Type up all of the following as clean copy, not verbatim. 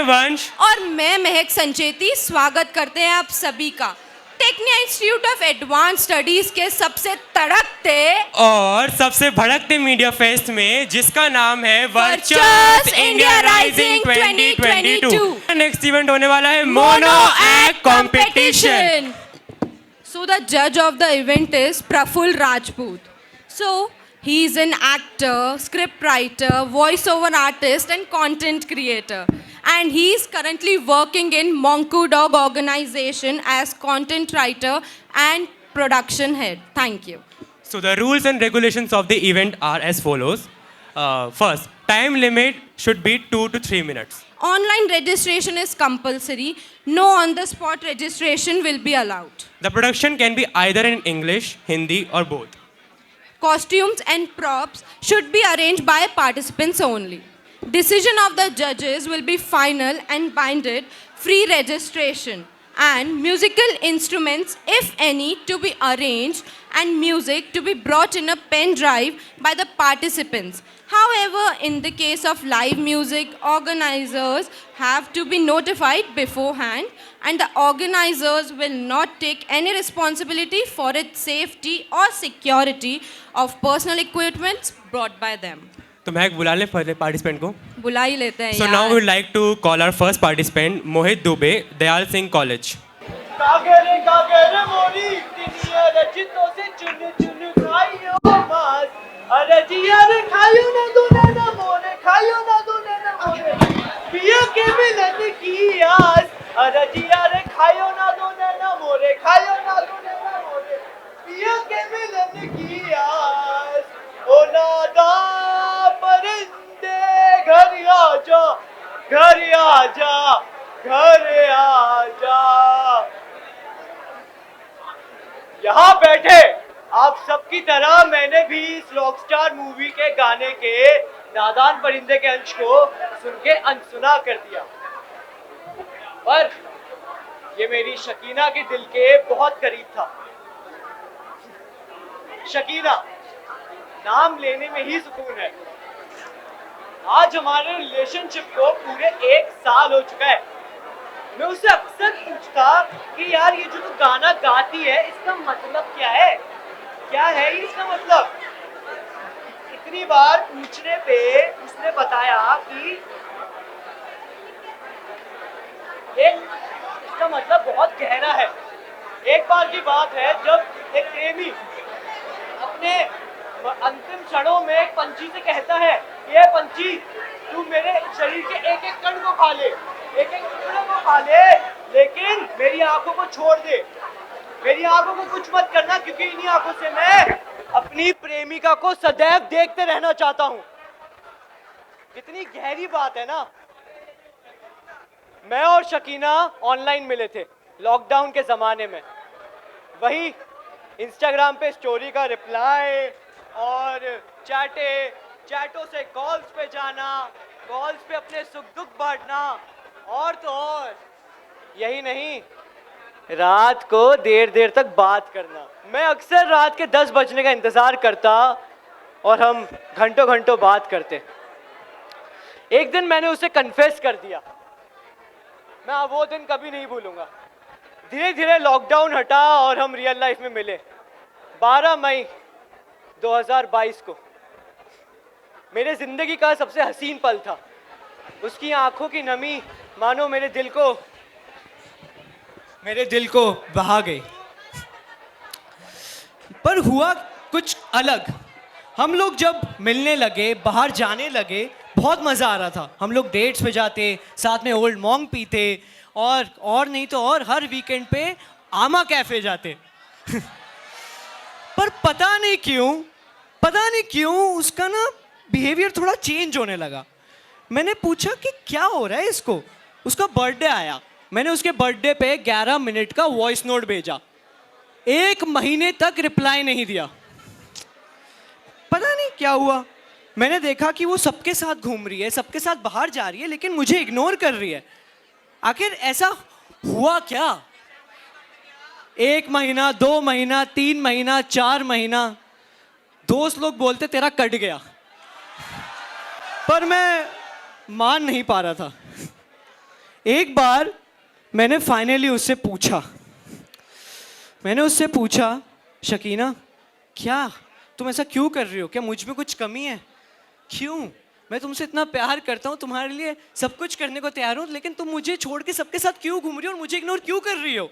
वंश और मैं महक संचेती स्वागत करते हैं आप सभी का Tecnia institute of Advance studies के सबसे तड़कते और सबसे भड़कते मीडिया फेस्ट में, जिसका नाम है वर्चस वर्चस इंडिया राइजिंग 2022। नेक्स्ट इवेंट होने वाला है mono act competition. So the judge of the event is Praful Rajput. So he is an actor, script writer, voiceover artist and content creator. And he is currently working in Monku Dog organization as content writer and production head. Thank you. So the rules and regulations of the event are as follows. First, time limit should be 2 to 3 minutes. Online registration is compulsory. No on-the-spot registration will be allowed. The production can be either in English, Hindi or both. Costumes and props should be arranged by participants only. Decision of the judges will be final and binded, free registration, and musical instruments, if any, to be arranged and music to be brought in a pen drive by the participants. However, in the case of live music, organizers have to be notified beforehand and the organizers will not take any responsibility for its safety or security of personal equipments brought by them. तो महक बुला ले पहले participant को. बुला ही लेते हैं So यार. now we would like to call our first participant, Mohit Dubey, Dayal Singh College. कागरे मोरी दुनिया रचितों से चुन चुन खाइयो मास अरे जिया रे खाइयो ना दूने ना मोरे खाइयो ना दूने ना मोरे पिया के मिलन की आस अरे जिया रे खाइयो ना दूने ना मोरे खाइयो ना दूने ना मोरे पिया के मिलन की आस ओ नादा परिंदे घर आजा घर आजा घर आजा यहाँ बैठे आप सबकी तरह मैंने भी इस रॉकस्टार मूवी के गाने के नादान परिंदे के अंश को सुन के अनसुना कर दिया, पर ये मेरी शकीना के दिल के बहुत करीब था। शकीना नाम लेने में ही सुकून है। आज हमारे रिलेशनशिप को पूरे 1 साल हो चुका है। मैं उससे अक्सर पूछता कि यार ये जो तू गाना गाती है इसका मतलब क्या है, क्या है इसका मतलब। इतनी बार पूछने पे उसने बताया कि इसका मतलब बहुत गहरा है। एक बार की बात है जब एक प्रेमी अपने अंतिम क्षणों में एक पंछी से कहता है, ये पंछी तू मेरे शरीर के एक एक कण को खा ले, एक एक टुकड़े को खा ले, लेकिन मेरी आंखों को छोड़ दे, मेरी आंखों को कुछ मत करना, क्योंकि इन्हीं आंखों से मैं अपनी प्रेमिका को सदैव देखते रहना चाहता हूँ। कितनी गहरी बात है ना। मैं और शकीना ऑनलाइन मिले थे लॉकडाउन के जमाने में। वही इंस्टाग्राम पे स्टोरी का रिप्लाई और चैटों से कॉल्स पे जाना, कॉल्स पे अपने सुख दुख बांटना, और तो और यही नहीं, रात को देर देर तक बात करना। मैं अक्सर रात के 10 बजने का इंतजार करता और हम घंटों घंटों बात करते। एक दिन मैंने उसे कन्फेस कर दिया। मैं वो दिन कभी नहीं भूलूंगा। धीरे धीरे लॉकडाउन हटा और हम रियल लाइफ में मिले 12 मई 2022 को। मेरे जिंदगी का सबसे हसीन पल था। उसकी आंखों की नमी मानो मेरे दिल को बहा गई। पर हुआ कुछ अलग। हम लोग जब मिलने लगे, बाहर जाने लगे, बहुत मज़ा आ रहा था। हम लोग डेट्स पे जाते, साथ में ओल्ड मॉन्ग पीते, और नहीं तो और हर वीकेंड पे आमा कैफे जाते। पर पता नहीं क्यों उसका ना बिहेवियर थोड़ा चेंज होने लगा। मैंने पूछा कि क्या हो रहा है इसको। उसका बर्थडे आया, मैंने उसके बर्थडे पे 11 मिनट का वॉइस नोट भेजा। 1 महीने तक रिप्लाई नहीं दिया। पता नहीं क्या हुआ। मैंने देखा कि वो सबके साथ घूम रही है, सबके साथ बाहर जा रही है, लेकिन मुझे इग्नोर कर रही है। आखिर ऐसा हुआ क्या? 1 महीना, 2 महीना, 3 महीना, 4 महीना, दोस्त लोग बोलते तेरा कट गया, पर मैं मान नहीं पा रहा था। एक बार मैंने फाइनली उससे पूछा, शकीना क्या तुम ऐसा क्यों कर रही हो? क्या मुझ में कुछ कमी है? क्यों? मैं तुमसे इतना प्यार करता हूँ, तुम्हारे लिए सब कुछ करने को तैयार हूँ, लेकिन तुम मुझे छोड़ के सबके साथ क्यों घूम रही हो और मुझे इग्नोर क्यों कर रही हो?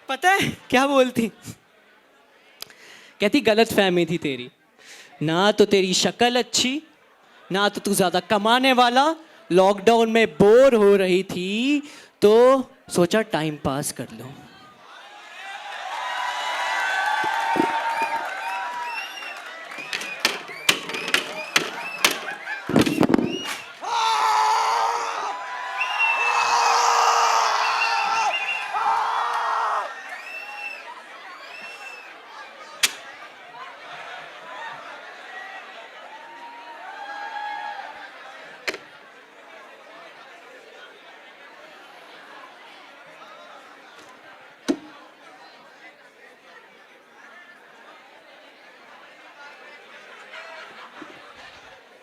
पता है क्या बोलती? कहती गलत फहमी थी तेरी, ना तो तेरी शक्ल अच्छी, ना तो तू ज्यादा कमाने वाला, लॉकडाउन में बोर हो रही थी तो सोचा टाइम पास कर लो।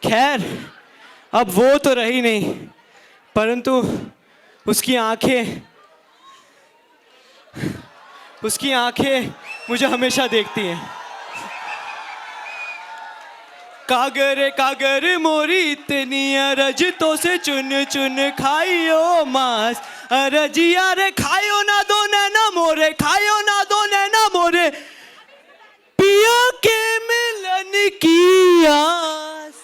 खैर अब वो तो रही नहीं, परंतु उसकी आंखें मुझे हमेशा देखती हैं। कागर कागर मोरी इतनी अरज तो से चुन चुन खाइयो मांस, अरजिया रे खायो ना दो नैना मोरे, खायो ना दो नैना मोरे, पिया के मिलन की आस।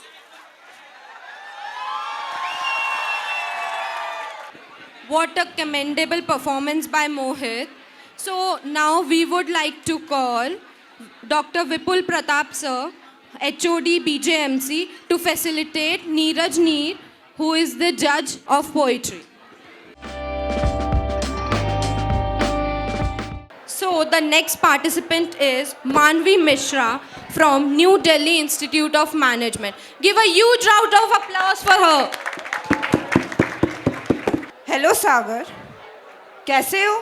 What a commendable performance by Mohit. So now we would like to call Dr. Vipul Pratap sir, HOD BJMC, to facilitate Neeraj Neer, who is the judge of poetry. So the next participant is Manvi Mishra from New Delhi Institute of Management. Give a huge round of applause for her. Hello Sagar, कैसे हो?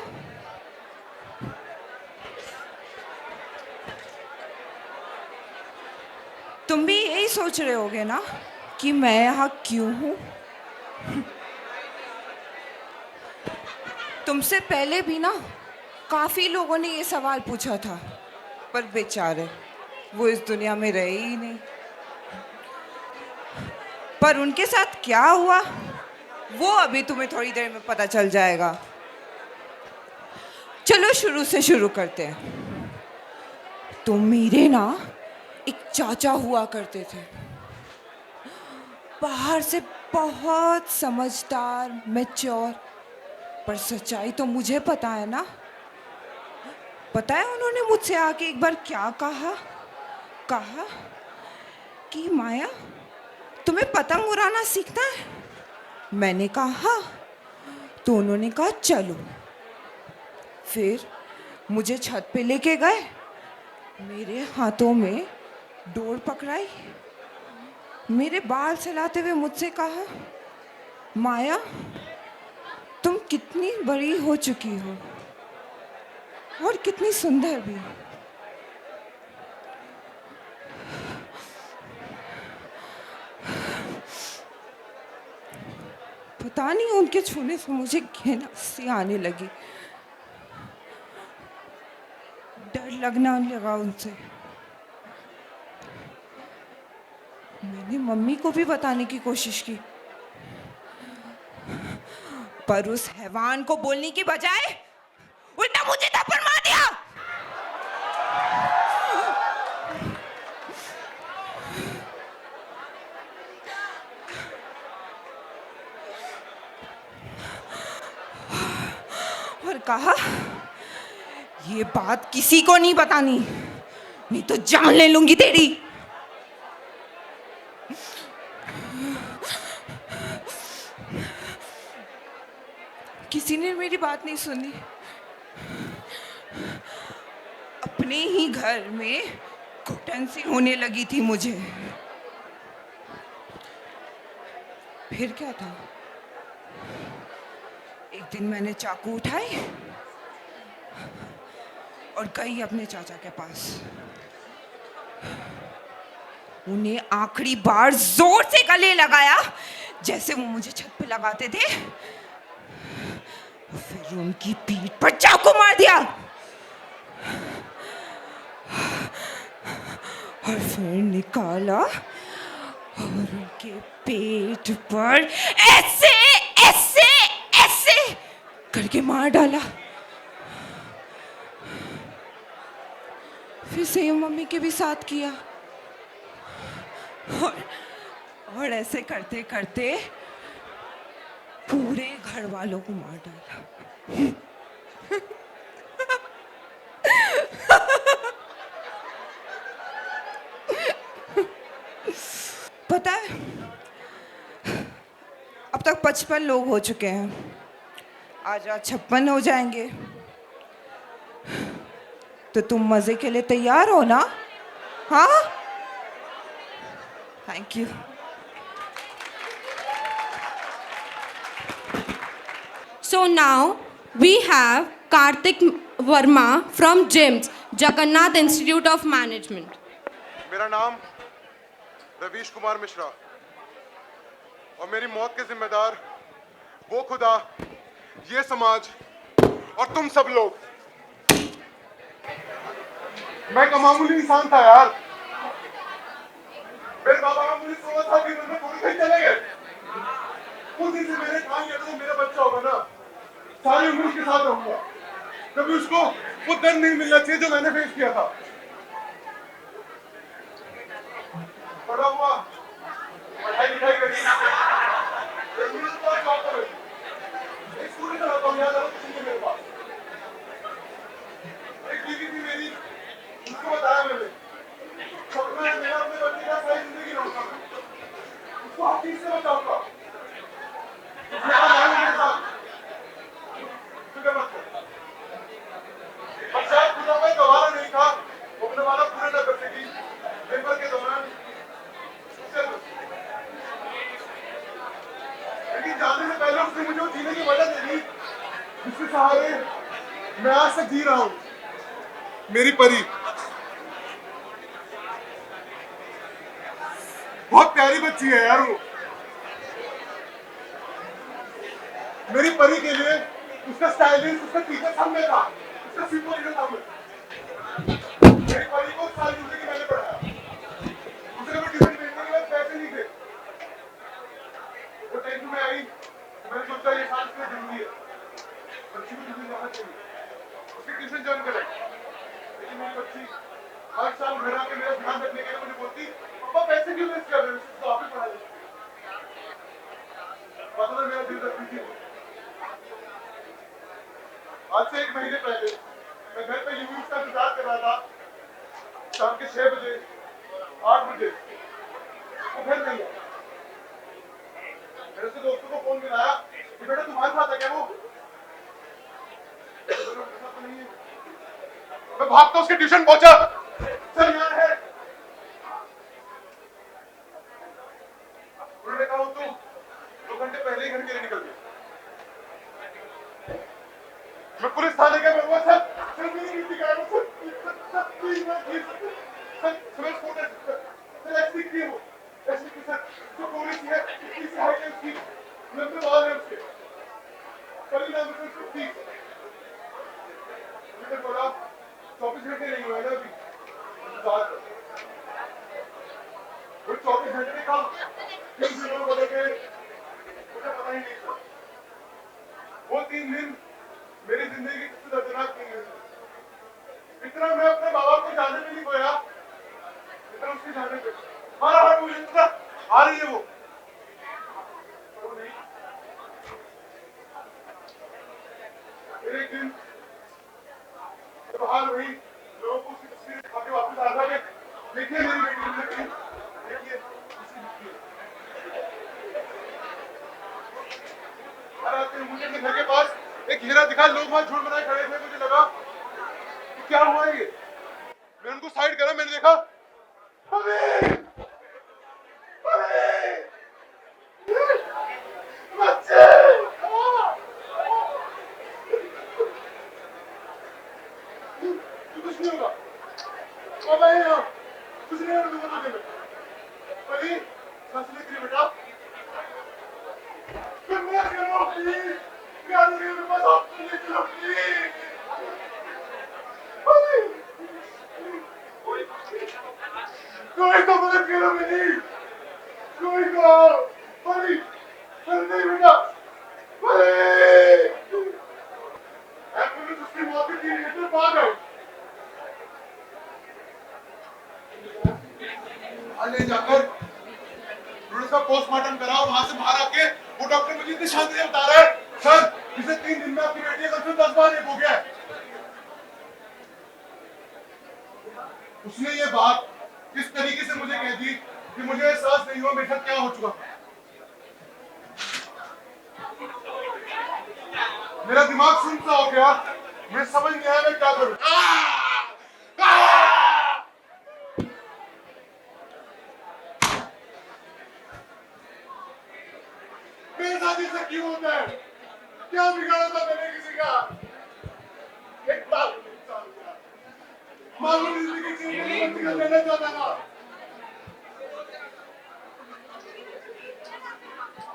तुम भी यही सोच रहे होगे ना कि मैं यहाँ क्यों हूँ? तुमसे पहले भी ना काफ़ी लोगों ने ये सवाल पूछा था, पर बेचारे वो इस दुनिया में रहे ही नहीं। पर उनके साथ क्या हुआ वो अभी तुम्हें थोड़ी देर में पता चल जाएगा। चलो शुरू से शुरू करते हैं। तो मेरे ना एक चाचा हुआ करते थे, बाहर से बहुत समझदार, मैच्योर, पर सच्चाई तो मुझे पता है ना। पता है उन्होंने मुझसे आके एक बार क्या कहा कि माया तुम्हें पतंग उड़ाना सीखना है? मैंने कहा तो उन्होंने कहा चलो। फिर मुझे छत पे लेके गए, मेरे हाथों में डोर पकड़ाई, मेरे बाल सहलाते हुए मुझसे कहा माया तुम कितनी बड़ी हो चुकी हो और कितनी सुंदर भी। पता नहीं उनके छूने से मुझे घृणा सी आने लगी, डर लगना लगा उनसे। मैंने मम्मी को भी बताने की कोशिश की, पर उस हैवान को बोलने की बजाय उल्टा मुझे थप्पड़ मार दिया। और कहा ये बात किसी को नहीं बतानी, नहीं तो जान ले लूंगी तेरी। किसी ने मेरी बात नहीं सुनी। अपने ही घर में घुटन सी होने लगी थी मुझे। फिर क्या था, एक दिन मैंने चाकू उठाई और गई अपने चाचा के पास। उन्हें आखिरी बार जोर से गले लगाया जैसे वो मुझे छत पे लगाते थे, फिर उनकी पीठ पर चाकू मार दिया और फिर निकाला और उनके पेट पर ऐसे ऐसे ऐसे करके मार डाला। फिर सेम मम्मी के भी साथ किया और ऐसे करते करते पूरे घर वालों को मार डाला। पता है, अब तक 55 लोग हो चुके हैं, आज रात 56 हो जाएंगे। तो तुम मजे के लिए तैयार हो ना? हाँ, thank you. So now we have Karthik Verma from JIMS, Jagannath Institute of Management. मेरा नाम रवीश कुमार मिश्रा और मेरी मौत के जिम्मेदार वो खुदा, ये समाज और तुम सब लोग। मैं एक मामूली इंसान था यार। मेरे बाबा का मुझे 16 साल की उम्र में छोड़ के चले गए। उस दिन से मैंने कहा कि अगर वो मेरा बच्चा होगा ना, सारी उम्र उसके साथ रहूंगा। कभी उसको वो दर्द नहीं मिलना चाहिए जो मैंने फेस किया था। बड़ा हुआ, पढ़ाई लिखाई करी, एक स्कूल में रहता हूँ, याद आ रहा है मेरे पास। एक बीवी थी मेरी, उसको बताया मैंने, सपना है मेरा अपने बच्चे का सारी जिंदगी रहूंगा, उसको हर चीज से बचाऊंगा। उसने कहा मैं मेरे साथ, फिक्र मत कर। अब शायद खुदा मैं गवारा नहीं था, वो अपने वाला पूरे न कर सकी, पेपर के दौरान। लेकिन जाने से पहले उसने मुझे वो जीने की वजह दे दी जिसके सहारे मैं आज तक जी रहा हूँ। मेरी परी बहुत प्यारी बच्ची है यार वो। मेरी परी के लिए उसका स्टाइलिस्ट, उसका टीचर सब में था, उसका सुपरहीरो था मैं। मेरी परी को सारी जिंदगी मैंने पढ़ाया। उसे कभी ट्यूशन भेजने के बाद पैसे नहीं थे। वो 10th में आई, मैंने सोचा ये साल से जरूरी है, बच्ची को ट्यूशन जाना चाहिए, उसकी ट्यूशन ज्वाइन करें। लेकिन मेरी बच्ची हर साल घर आके मेरा ध्यान रखने के लिए मुझे बोलती, पापा पैसे क्यों वेस्ट कर रहे हो, तो आप ही पढ़ा लीजिए। पता था मेरा दिल रखती थी। आज से 1 महीने पहले मैं घर पे यूट्यूब का इंतजार कर रहा था, शाम के 6 बजे 8 बजे वो घर नहीं आया। मेरे से दोस्तों को फोन मिलाया कि बेटा तुम्हारे साथ है क्या वो? तो नहीं है। मैं भागता उसके ट्यूशन पहुंचा, सर यहाँ है। उन्होंने कहा तो 2 घंटे पहले ही घर के लिए निकल गए। मैं पुलिस थाने गया, मैं हुआ सर मेरी गिनती का बोला 24 घंटे नहीं हुए ना अभी, 24 घंटे कम 3 दिनों बदल गए, मुझे पता ही नहीं था। वो 3 दिन मेरी जिंदगी की सबसे दर्दनाक 3 दिन थे। इतना मैं अपने बाबा को जाने में नहीं खोया, इतना उसके जाने पे। हमारा हाथ मुझे इतना आ रही है वो नहीं। फिर एक दिन बाहर हुई, लोगों को उसकी तस्वीर दिखा के वापस आ गए, देखिए मेरी बेटी, देखिए मुझे घर के पास एक घेरा दिखा, लोग वहां झूठ बनाए खड़े थे। मुझे लगा कि क्या हुआ है ये। मैंने उनको साइड करा, मैंने देखा बच्चे कुछ नहीं होगा, प्लीज यार मेरे पास आप ले चलो प्लीज कोई तो मदद करो मेरी कोई तो अरे अरे नहीं बेटा अरे एम्बुलेंस उसकी मौत की इतने बाद है ले जाकर उसका पोस्टमार्टम कराओ वहां से बाहर आके वो डॉक्टर मुझे इतनी शांति से बता रहा है सर इसे 3 दिन में आपकी बेटी का कंसर्न 10 बार हो गया है उसने ये बात इस तरीके से मुझे कह दी कि मुझे एहसास नहीं हुआ मेरे साथ क्या हो चुका मेरा दिमाग सुन सा हो गया मैं समझ नहीं आया मैं क्या करूं मेरे साथ ऐसा क्यों होता है क्या बिगाड़ा था मैंने किसी का एक बात मालूम जिंदगी जीने की बंद कर देना चाहता था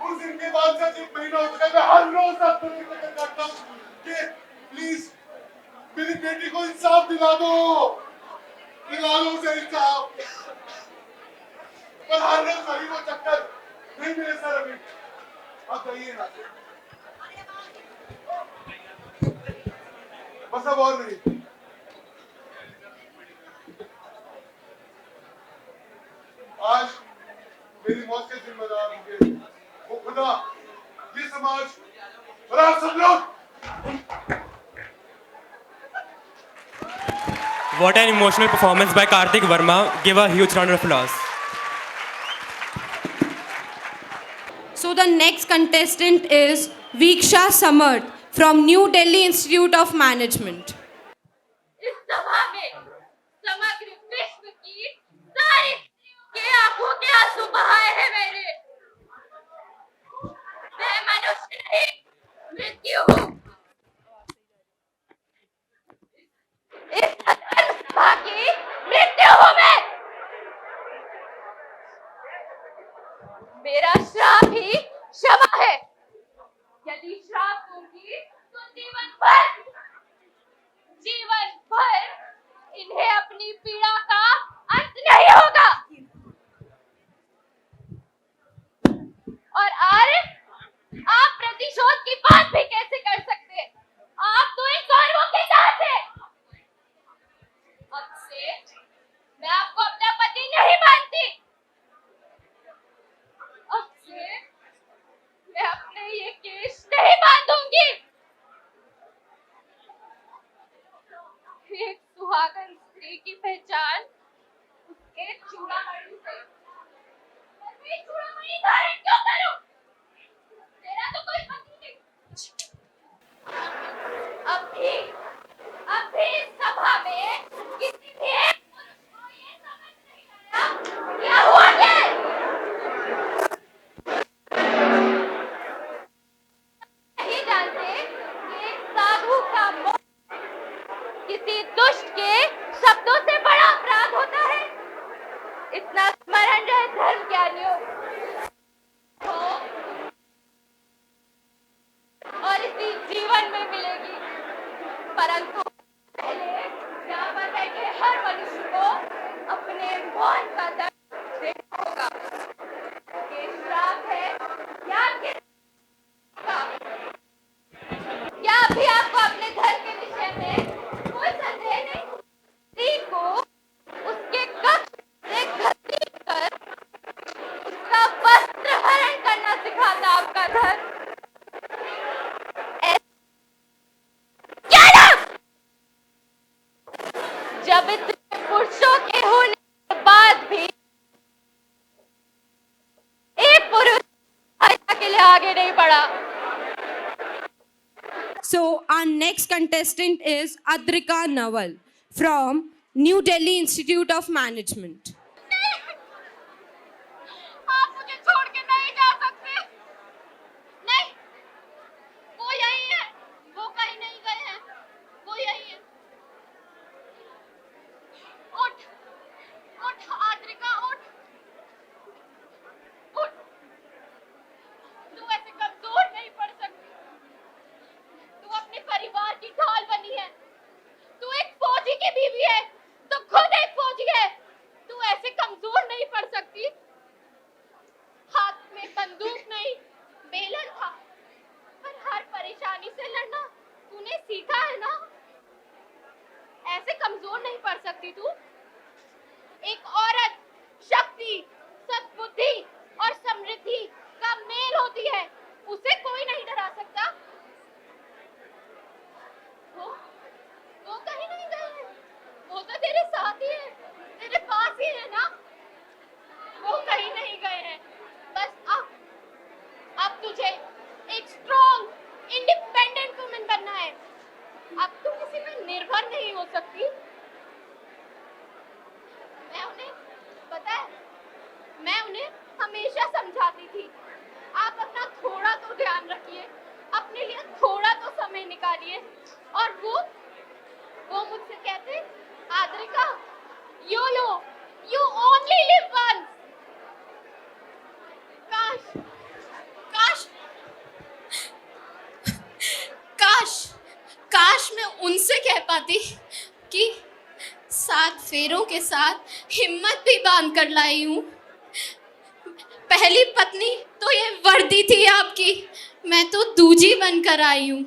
उस दिन के बाद से 1 महीना हो चुका मैं हर रोज आपको फिक्र करता हूँ कि प्लीज मेरी बेटी को इंसाफ दिला दो उसे इंसाफ पर हर रोज वही वो चक्कर नहीं मेरे सर अभी आप जाइए ना बस अब और नहीं आज मेरी मौत के जिम्मेदार होंगे वो खुदा ये समाज और आप सब लोग What an emotional performance by Kartik Verma. Give a huge round of applause. So the next contestant is Viksha Samarth from New Delhi Institute of Management. इस सभा में समग्र विश्व की सारी स्त्रियों के आंखों के आंसू बहाए हैं मैंने मैं मनुष्य नहीं मृत्यु हूँ इस सभा की मृत्यु हूँ मैं मेरा श्राप ही क्षमा है यदि श्राप दूंगी तो जीवन भर इन्हें अपनी पीड़ा का अंत नहीं होगा और आप प्रतिशोध की बात भी कैसे कर सकते हैं आप तो इन कौरवों के साथ हैं अब से मैं आपको अपना पति नहीं मानती अब से मैं अपने ये केस नहीं बांधूंगी एक सुहागन स्त्री की पहचान उसके चूड़ामणि से मैं चूड़ामणि धारण क्यों करूं तेरा तो कोई पति नहीं अभी इस सभा में किसी भी एक पुरुष को ये समझ नहीं आया क्या हुआ क्या नहीं जानते कि एक साधु का मौत किसी दुष्ट के शब्दों से बड़ा अपराध होता है इतना स्मरण रहे धर्म ज्ञानियों और इसी जीवन में मिलेगी परंतु पहले यहाँ पर बैठे हर मनुष्य को अपने मौत का दर्द देखना होगा ये श्राप है या अभी आपको अपने धर्म के विषय में कोई संदेह नहीं स्त्री को उसके कक्ष से घसीट कर उसका वस्त्र हरण करना सिखाता आपका धर्म क्या नाम जब इतने पुरुषों के होने के बाद भी एक पुरुष हत्या के लिए आगे नहीं बढ़ा So our next contestant is Adrika Nawal from New Delhi Institute of Management. आप मुझे छोड़ के नहीं जा सकते नहीं वो यही है वो कहीं नहीं गए हैं वो यही है उठ उठ आद्रिका उठ उठ तू ऐसे कमजोर नहीं पड़ सकती तुझे एक स्ट्रॉन्ग इंडिपेंडेंट वुमन बनना है। अब तू किसी पर निर्भर नहीं हो सकती। मैं उन्हें हमेशा समझाती थी, आप अपना थोड़ा तो ध्यान रखिए, अपने लिए थोड़ा तो समय निकालिए। और वो मुझसे कहते, Adrika, YOLO, you only live once। काश मैं उनसे कह पाती कि 7 फेरों के साथ हिम्मत भी बांध कर लाई हूँ। पहली पत्नी तो ये वर्दी थी आपकी, मैं तो दूजी बनकर आई हूँ।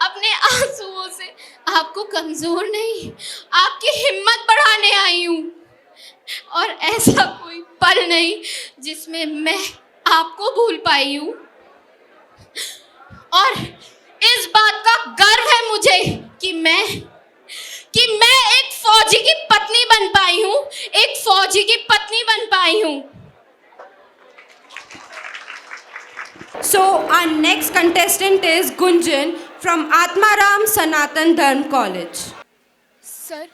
अपने आंसुओं से आपको कमजोर नहीं, आपकी हिम्मत बढ़ाने आई हूँ। और ऐसा कोई पल नहीं जिसमें मैं आपको भूल पाई हूँ। और इस बात का गर्व है मुझे कि मैं एक फौजी की पत्नी बन पाई हूँ, एक फौजी की पत्नी बन पाई हूँ। So our next contestant is Gunjan from Atmaram Sanatan Dharm College. Sir,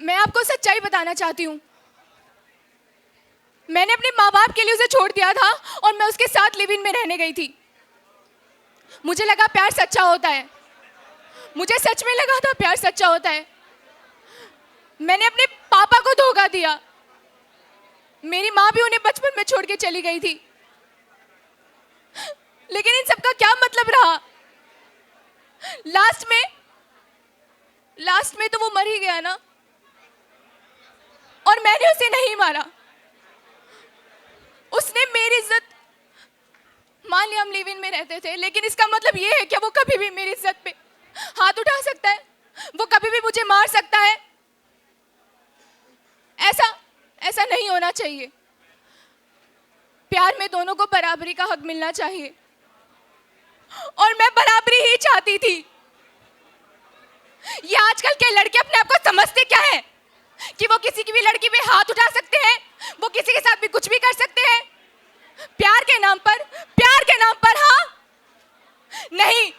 मैं आपको सच्चाई बताना चाहती हूँ। मैंने अपने माँ बाप के लिए उसे छोड़ दिया था और मैं उसके साथ लिव इन में रहने गई थी। मुझे लगा प्यार सच्चा होता है, मुझे सच में लगा था प्यार सच्चा होता है। मैंने अपने पापा को धोखा दिया। मेरी माँ भी उन्हें बचपन में छोड़ के चली गई थी। लेकिन इन सब का क्या मतलब रहा? लास्ट में तो वो मर ही गया ना, और मैंने उसे नहीं मारा। उसने मेरी इज्जत, मान लिया हम लिव इन में रहते थे, लेकिन इसका मतलब ये है कि वो कभी भी मेरी इज्जत पे हाथ उठा सकता है, वो कभी भी मुझे मार सकता है। ऐसा नहीं होना चाहिए। प्यार में दोनों को बराबरी का हक मिलना चाहिए, और मैं बराबरी ही चाहती थी। ये आजकल के लड़के अपने आप को समझते क्या है कि वो किसी की भी लड़की पे हाथ उठा सकते हैं, वो किसी के साथ भी कुछ भी कर सकते हैं प्यार के नाम पर। हाँ, नहीं,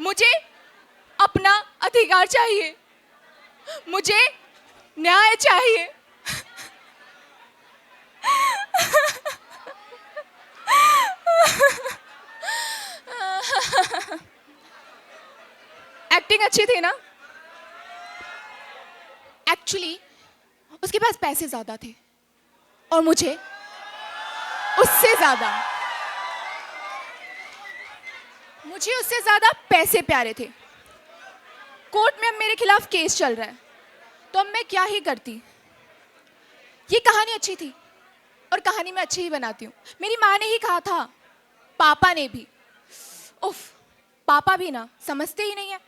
मुझे अपना अधिकार चाहिए, मुझे न्याय चाहिए। एक्टिंग अच्छी थी ना? एक्चुअली उसके पास पैसे ज्यादा थे और मुझे उससे ज्यादा पैसे प्यारे थे। कोर्ट में अब मेरे खिलाफ केस चल रहा है, तो अब मैं क्या ही करती। ये कहानी अच्छी थी और कहानी मैं अच्छी ही बनाती हूँ। मेरी माँ ने ही कहा था, पापा ने भी। उफ, पापा भी ना समझते ही नहीं है,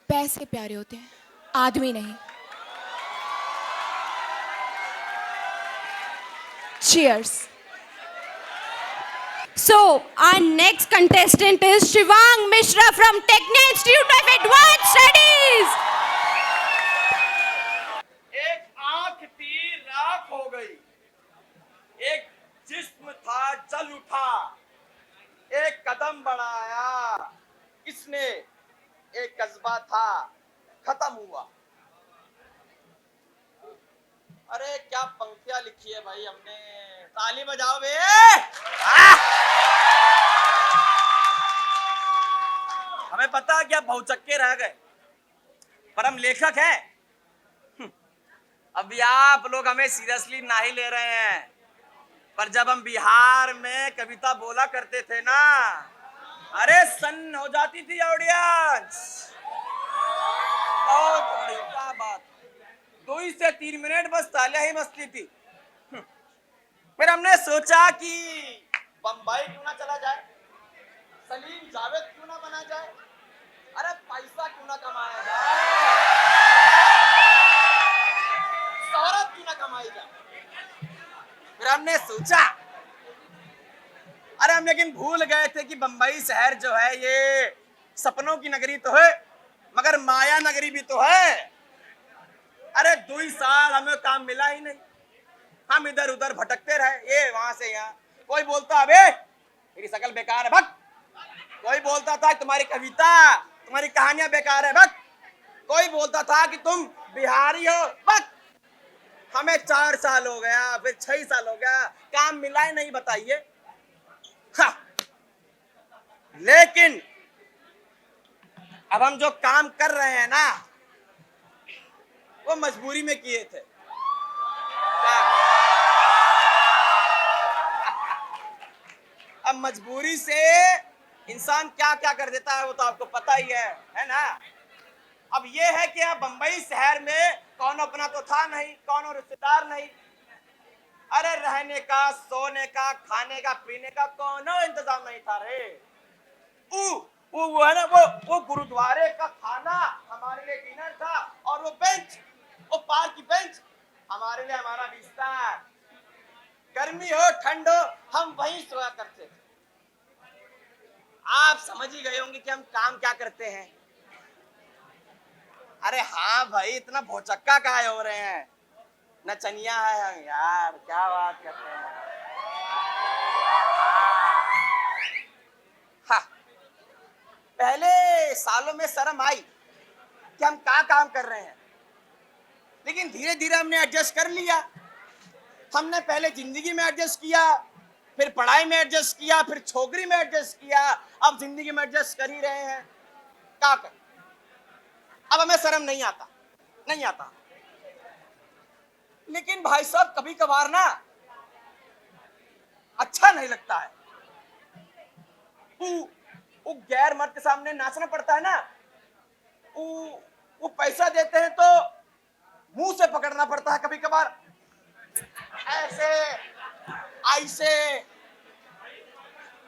पैसे प्यारे होते हैं, आदमी नहीं। Cheers. So our next contestant is Shivang Mishra from Technical Institute of Advanced Studies. एक आंख थी राख हो गई, एक जिस्म था जल उठा, एक कदम बढ़ाया किसने, एक कस्बा था खत्म हुआ। अरे क्या पंक्तियां लिखी है भाई हमने, ताली बजाओ बे। हमें पता है कि आप बहुचक्के रह गए, पर हम लेखक हैं। अभी आप लोग हमें सीरियसली नहीं ले रहे हैं, पर जब हम बिहार में कविता बोला करते थे ना, अरे सन्न हो जाती थी ऑडियंस। बहुत बड़ी क्या बात, 2 से 3 मिनट बस तालियां ही मसली थी। फिर हमने सोचा कि बम्बई क्यों ना चला जाए, सलीम जावेद क्यों ना बना जाए, अरे पैसा क्यों ना कमाया जाए, शोहरत क्यों ना कमाई जाए। फिर हमने सोचा, अरे हम लेकिन भूल गए थे कि बम्बई शहर जो है ये सपनों की नगरी तो है, मगर माया नगरी भी तो है। अरे 2 साल हमें काम मिला ही नहीं, हम इधर उधर भटकते रहे, ये वहां से यहाँ, कोई बोलता अबे मेरी शकल बेकार है भग, कोई बोलता था तुम्हारी कविता तुम्हारी कहानियां बेकार है भग, कोई बोलता था कि तुम बिहारी हो भग। हमें 4 साल हो गया, फिर 6 साल हो गया, काम मिला ही नहीं, बताइए। हाँ। लेकिन अब हम जो काम कर रहे हैं ना वो मजबूरी में किए थे। अब मजबूरी से इंसान क्या क्या कर देता है वो तो आपको पता ही है ना। अब ये है कि यहाँ बंबई शहर में कौन अपना तो था नहीं, कौन रिश्तेदार नहीं, अरे रहने का, सोने का, खाने का, पीने का कौन इंतजाम नहीं था रे। वो है ना वो गुरुद्वारे का खाना हमारे लिए डिनर था, और वो बेंच, वो पार्क की बेंच हमारे लिए हमारा बिस्तर। गर्मी हो ठंड हो हम वहीं सोया करते थे। आप समझ ही गए होंगे कि हम काम क्या करते हैं। अरे हाँ भाई, इतना भौचक्का काहे हो रहे हैं, नचनिया है हम यार, क्या बात करते हैं। हाँ, पहले सालों में शर्म आई कि हम क्या काम कर रहे हैं, लेकिन धीरे धीरे हमने एडजस्ट कर लिया। हमने पहले जिंदगी में एडजस्ट किया, फिर पढ़ाई में एडजस्ट किया, फिर छोकरी में एडजस्ट किया, अब जिंदगी में एडजस्ट कर ही रहे हैं। क्या कर, अब हमें शर्म नहीं आता। लेकिन भाई साहब कभी कभार ना अच्छा नहीं लगता है। वो गैर मर्द के सामने नाचना पड़ता है ना, वो पैसा देते हैं तो मुंह से पकड़ना पड़ता है कभी कभार,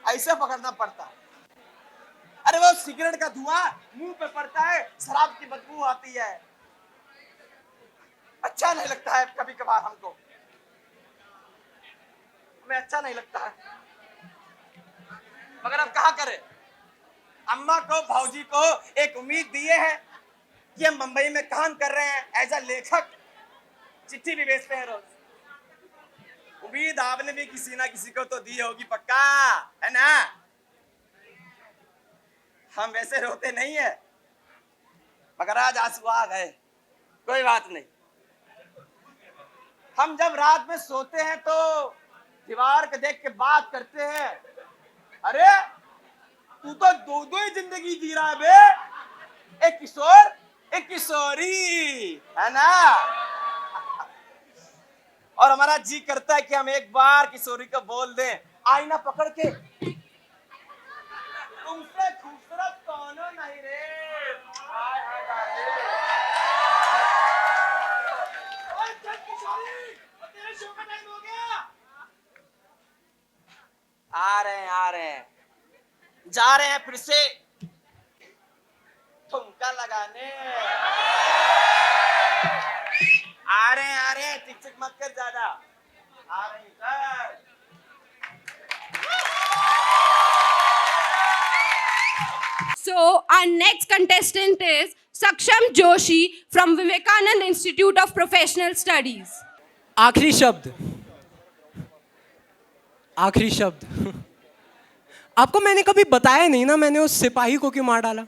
ऐसे पकड़ना पड़ता है। अरे वो सिगरेट का धुआं मुंह पे पड़ता है, शराब की बदबू आती है, अच्छा नहीं लगता है कभी कभार हमको, हमें अच्छा नहीं लगता है। मगर अब कहा करें, अम्मा को भौजी को एक उम्मीद दिए हैं कि हम मुंबई में काम कर रहे हैं एज अ लेखक, चिट्ठी भी भेजते हैं रोज। उम्मीद आपने भी किसी ना किसी को तो दी होगी पक्का, है ना। हम वैसे रोते नहीं है, मगर आज आंसू आ गए, कोई बात नहीं। हम जब रात में सोते हैं तो दीवार को देख के बात करते हैं, अरे तू तो दो ही जिंदगी जी रहा है बे, एक किशोर एक किशोरी, है ना। और हमारा जी करता है कि हम एक बार किशोरी को बोल दें, आईना पकड़ के, तुमसे खूबसूरत कौनो नहीं रे। हाय हाय ओए चल किशोरी, तेरे शो का टाइम हो गया। आ रहे हैं, जा रहे हैं फिर से ठुमका लगाने। आ रहे हैं, टिक मत कर ज्यादा, आ रहे हैं। So our next contestant is Saksham Joshi from Vivekanand Institute of Professional Studies. आखिरी शब्द आपको मैंने कभी बताया नहीं ना, मैंने उस सिपाही को क्यों मार डाला।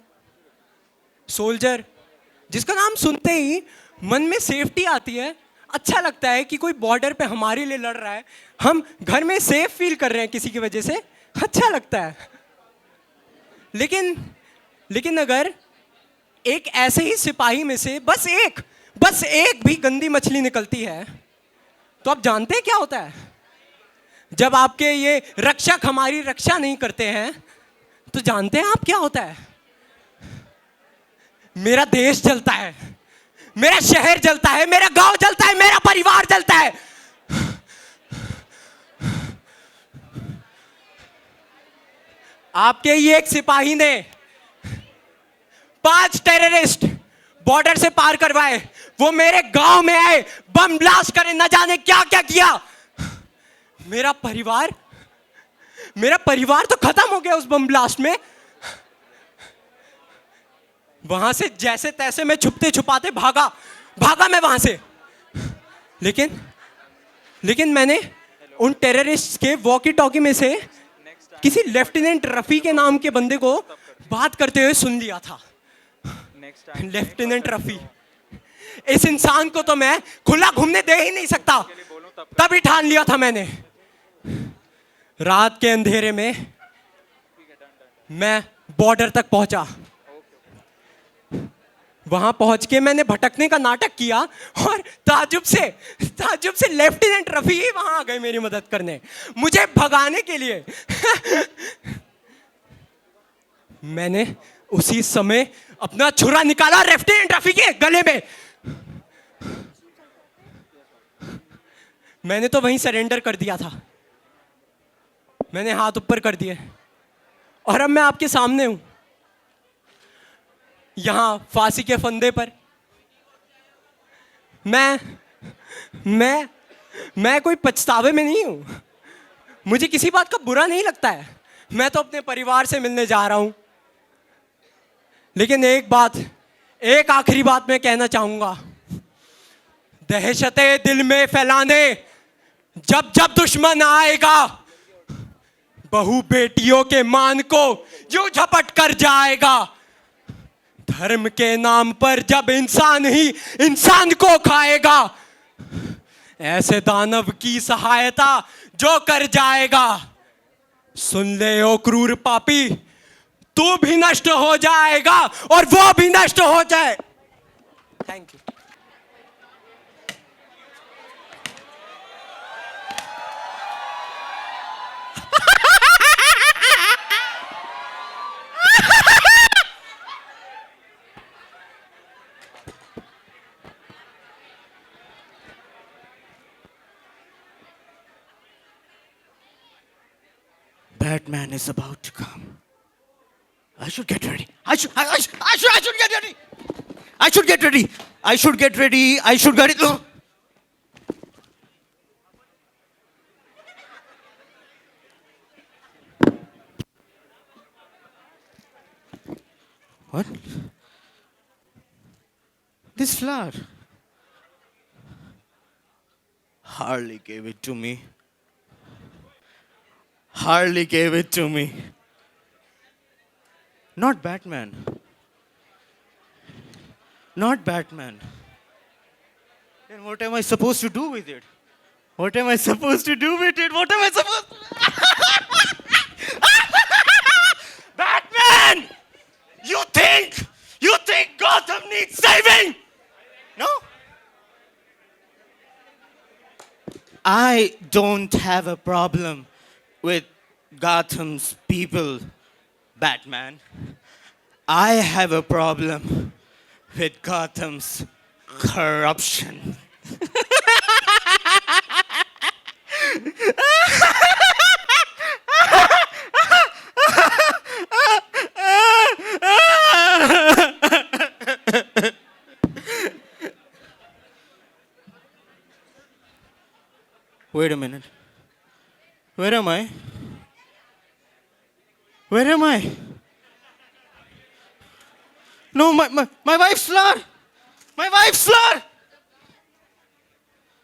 सोल्जर, जिसका नाम सुनते ही मन में सेफ्टी आती है, अच्छा लगता है कि कोई बॉर्डर पे हमारे लिए लड़ रहा है, हम घर में सेफ फील कर रहे हैं किसी की वजह से, अच्छा लगता है। लेकिन अगर एक ऐसे ही सिपाही में से बस एक भी गंदी मछली निकलती है, तो आप जानते हैं क्या होता है। जब आपके ये रक्षक हमारी रक्षा नहीं करते हैं, तो जानते हैं आप क्या होता है। मेरा देश जलता है, मेरा शहर जलता है, मेरा गांव जलता है, मेरा परिवार जलता है। आपके ये एक सिपाही ने 5 टेररिस्ट बॉर्डर से पार करवाए, वो मेरे गांव में आए, बम ब्लास्ट करे, न जाने क्या क्या किया। मेरा परिवार तो खत्म हो गया उस बम ब्लास्ट में। वहां से जैसे तैसे मैं छुपते छुपाते भागा मैं वहां से। लेकिन मैंने उन टेररिस्ट के वॉकी टॉकी में से किसी लेफ्टिनेंट रफी के नाम के बंदे को बात करते हुए सुन लिया था। लेफ्टिनेंट रफी, इस इंसान को तो मैं खुला घूमने दे ही नहीं सकता। तभी ठान लिया था मैंने। रात के अंधेरे में मैं बॉर्डर तक पहुंचा। वहां पहुंच के मैंने भटकने का नाटक किया और ताजुब से लेफ्टिनेंट रफी ही वहां आ गए मेरी मदद करने, मुझे भगाने के लिए। मैंने उसी समय अपना छुरा निकाला लेफ्टिनेंट रफी के गले में। मैंने तो वहीं सरेंडर कर दिया था। मैंने हाथ ऊपर कर दिए और अब मैं आपके सामने हूं, यहां फांसी के फंदे पर। मैं कोई पछतावे में नहीं हूं। मुझे किसी बात का बुरा नहीं लगता है। मैं तो अपने परिवार से मिलने जा रहा हूं। लेकिन एक आखिरी बात मैं कहना चाहूंगा। दहशते दिल में फैलाने जब जब दुश्मन आएगा, बहू बेटियों के मान को यूं झपट कर जाएगा। धर्म के नाम पर जब इंसान ही इंसान को खाएगा, ऐसे दानव की सहायता जो कर जाएगा, सुन ले ओ क्रूर पापी, तू भी नष्ट हो जाएगा और वो भी नष्ट हो जाए। Thank you. Batman is about to come. I should get ready. I should get ready. I should get ready. I should get ready. I should get it. What? This flower. Harley gave it to me. Harley gave it to me. Not Batman. Not Batman. Then what am I supposed to do with it? What am I supposed to do with it? What am I supposed to... Batman! You think Gotham needs saving? No? I don't have a problem with Gotham's people, Batman. I have a problem with Gotham's corruption. Wait a minute. Where am I? Where am I? No, my wife's flower! My wife's flower!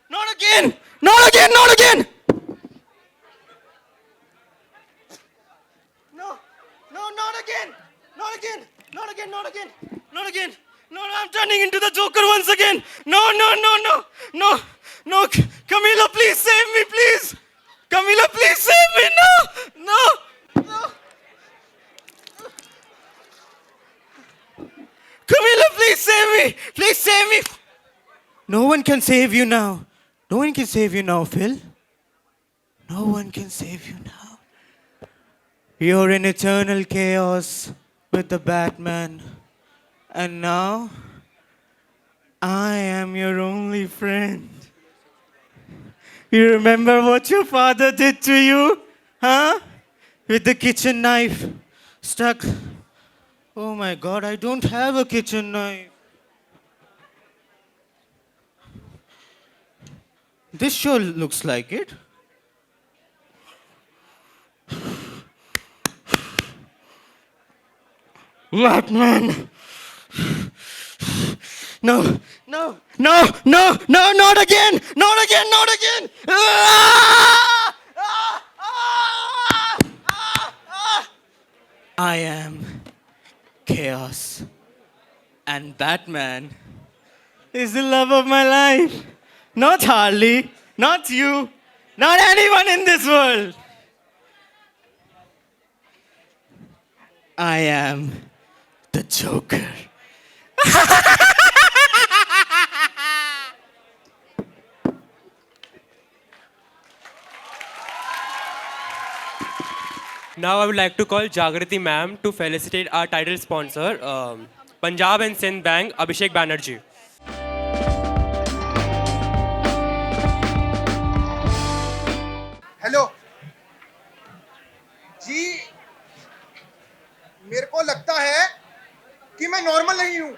Not again! Not again! Not again! No, not again! Not again! Not again! Not again! Not again! No, I'm turning into the Joker once again! No! Camila, please save me, please! Camila, please save me! No! Camila, please save me! Please save me! No one can save you now. No one can save you now, Phil. No one can save you now. You're in eternal chaos with the Batman. And now, I am your only friend. You remember what your father did to you? Huh? With the kitchen knife stuck. Oh my God, I don't have a kitchen knife. This sure looks like it. Batman! No, not again! Not again! Ah! I am chaos. And Batman is the love of my life. Not Harley, not you, not anyone in this world. I am the Joker. Now I would like to call Jagrati ma'am to felicitate our title sponsor, Punjab and Sindh Bank, Abhishek Banerjee. Hello ji, मेरे को लगता है कि मैं normal नहीं हूं।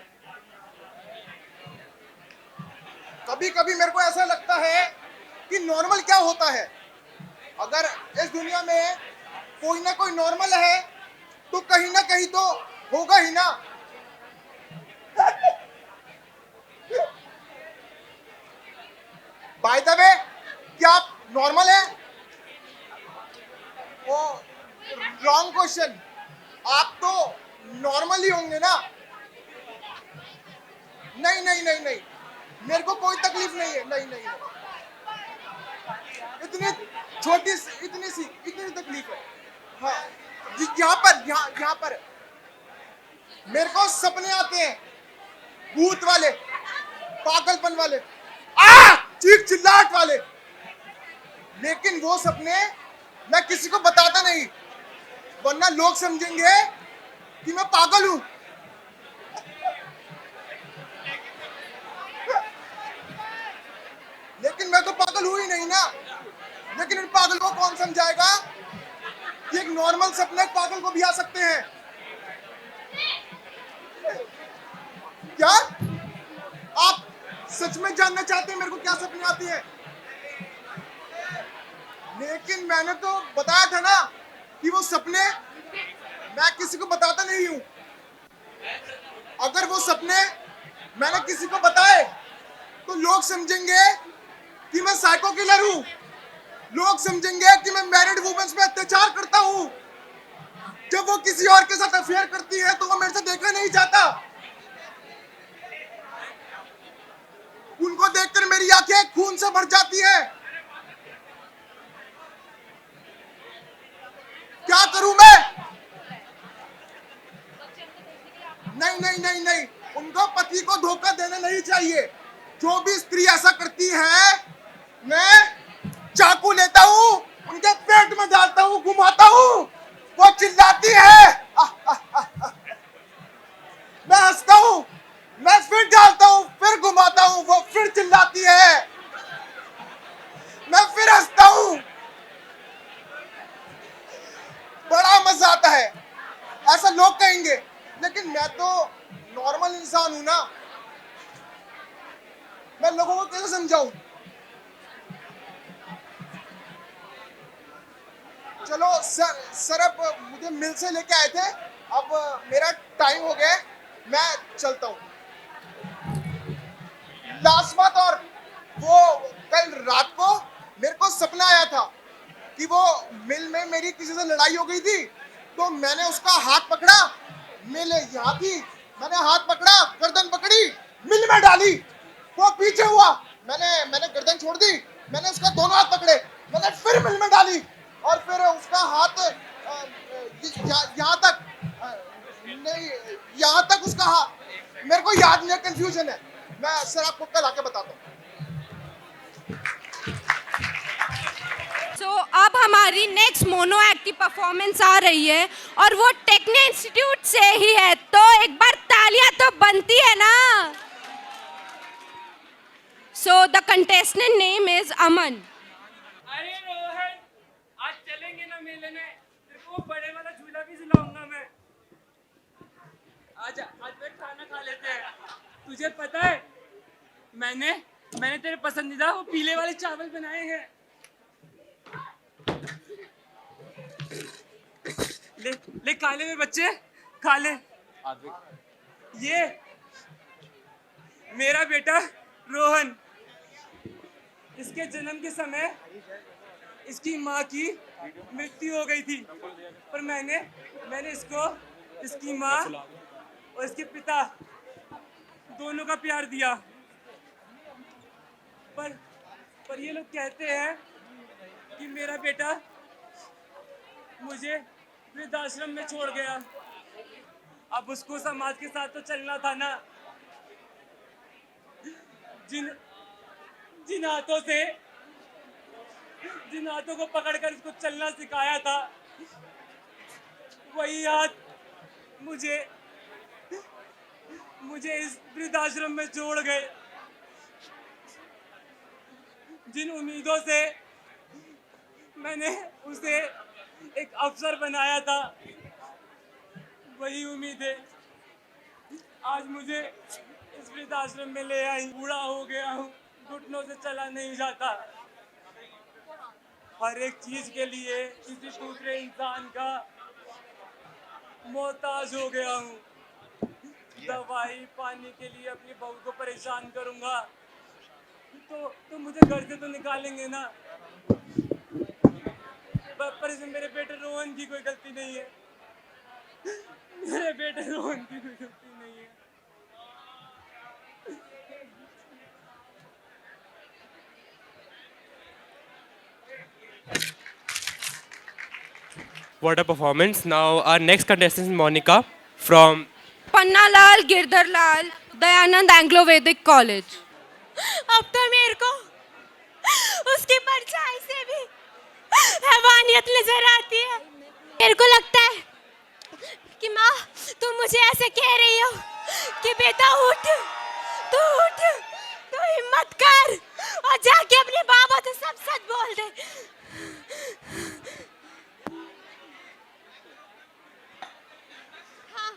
कभी कभी मेरे को ऐसा लगता है कि नॉर्मल क्या होता है। अगर इस दुनिया में कोई ना कोई नॉर्मल है तो कहीं ना कहीं तो होगा ही ना। बाय द वे, क्या आप नॉर्मल हैं? ओ, रॉन्ग क्वेश्चन। आप तो नॉर्मल ही होंगे ना। नहीं नहीं नहीं नहीं, मेरे को कोई तकलीफ नहीं है। नहीं नहीं, इतनी छोटी इतनी तकलीफ है। हाँ, यहाँ पर मेरे को सपने आते हैं, भूत वाले, पागलपन वाले, चीख चिल्लाहट वाले। लेकिन वो सपने मैं किसी को बताता नहीं, वरना लोग समझेंगे कि मैं पागल हूं। लेकिन मैं तो पागल हूं ही नहीं ना। लेकिन इन पागल को कौन समझाएगा कि एक नॉर्मल सपने एक पागल को भी आ सकते हैं। क्या आप सच में जानना चाहते हैं मेरे को क्या सपने आते हैं? लेकिन मैंने तो बताया था ना कि वो सपने मैं किसी को बताता नहीं हूं। अगर वो सपने मैंने किसी को बताए तो लोग समझेंगे कि मैं साइको किलर हूं। लोग समझेंगे कि मैं मैरिड वुमेन्स पे अत्याचार करता हूं। जब वो किसी और के साथ अफेयर करती है तो वो मेरे से देखना नहीं चाहता। उनको देखकर मेरी आंखें खून से भर जाती है। क्या करूं मैं? नहीं नहीं नहीं नहीं, उनको पति को धोखा देना नहीं चाहिए। जो भी स्त्री ऐसा करती है, मैं चाकू लेता हूं, उनके पेट में डालता हूं, घुमाता हूं, वो चिल्लाती है, मैं हंसता हूं, मैं फिर डालता हूं, फिर घुमाता हूं, वो फिर चिल्लाती है, मैं फिर हंसता हूं। बड़ा मजा आता है, ऐसा लोग कहेंगे। लेकिन मैं तो नॉर्मल इंसान हूं ना। मैं लोगों को कैसे समझाऊं? चलो सर अब मुझे मिल से लेके आए थे, अब मेरा टाइम हो गया है, मैं चलता हूं। लास्ट बात, और वो कल रात को मेरे को सपना आया था कि वो मिल में मेरी किसी से लड़ाई हो गई थी, तो मैंने उसका हाथ पकड़ा, मिल यहाँ थी, मैंने हाथ पकड़ा, गर्दन पकड़ी, मिल में डाली, वो पीछे हुआ, मैंने गर्दन छोड़ दी, मैंने उसका दोनों हाथ पकड़े, मैंने फिर मिल में डाली, और फिर उसका हाथ यहाँ तक नहीं, यहाँ तक उसका हाथ, मेरे को याद नहीं है, कंफ्यूजन है। मैं सर आपको कल आके बताता हूँ। सो अब हमारी नेक्स्ट मोनो एक्ट की परफॉर्मेंस आ रही है और वो टेक्नो इंस्टीट्यूट से ही है, तो एक बार तालियां तो बनती है ना। So the contestant name is Aman. अरे रोहन, आज चलेंगे ना मेले में, तेरे को बड़े वाला झूला भी झुलाऊंगा मैं। आज बैठ खाना खा लेते हैं। तुझे पता है मैंने तेरे पसंदीदा वो पीले वाले चावल बनाए हैं। ले खा ले मेरे बच्चे, खा ले। ये मेरा बेटा रोहन, इसके जन्म के समय इसकी माँ की मृत्यु हो गई थी, पर मैंने इसको इसकी माँ और इसके पिता दोनों का प्यार दिया। पर ये लोग कहते हैं कि मेरा बेटा मुझे वृद्धाश्रम में छोड़ गया। अब उसको समाज के साथ तो चलना था ना। जिन हाथों को पकड़कर इसको चलना सिखाया था, वही हाथ मुझे इस वृद्धाश्रम में छोड़ गए। जिन उम्मीदों से मैंने उसे एक अफसर बनाया था, वही उम्मीदें आज मुझे इस वृद्धाश्रम में ले आई। बूढ़ा हो गया हूँ, घुटनों से चला नहीं जाता। हर एक चीज के लिए किसी दूसरे इंसान का मोहताज हो गया हूँ। दवाई पानी के लिए अपनी बहू को परेशान करूंगा तो मुझे घर से तो निकालेंगे ना। पर इसमें मेरे बेटे रोहन की कोई गलती नहीं है। मेरे बेटे रोहन की कोई गलती नहीं है। What a performance. Now our next contestant is Monica from Pannalal Girdharlal Dayanand Anglo Vedic College. अब तो मेरे को उसकी परछाई से भी हैवानियत नजर आती है। मेरे को लगता है कि माँ तुम मुझे ऐसे कह रही हो कि बेटा उठ, तू हिम्मत कर और जाके अपने बाबा से सब सच बोल दे। हाँ,